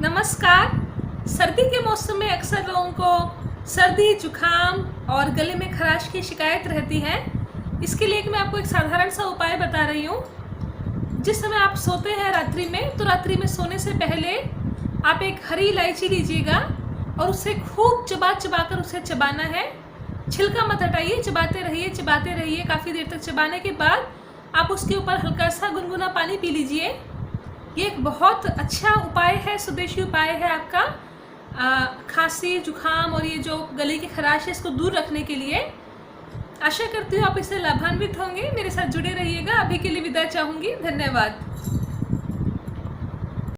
नमस्कार। सर्दी के मौसम में अक्सर लोगों को सर्दी, जुकाम और गले में खराश की शिकायत रहती है। इसके लिए मैं आपको एक साधारण सा उपाय बता रही हूँ। जिस समय आप सोते हैं रात्रि में, तो रात्रि में सोने से पहले आप एक हरी इलायची लीजिएगा और उसे खूब चबा चबा कर उसे चबाना है। छिलका मत हटाइए, चबाते रहिए। काफ़ी देर तक चबाने के बाद आप उसके ऊपर हल्का सा गुनगुना पानी पी लीजिए। ये एक बहुत अच्छा उपाय है, स्वदेशी उपाय है आपका खांसी, जुखाम और ये जो गले की खराश है इसको दूर रखने के लिए। आशा करती हूँ आप इससे लाभान्वित होंगे। मेरे साथ जुड़े रहिएगा। अभी के लिए विदा चाहूँगी। धन्यवाद।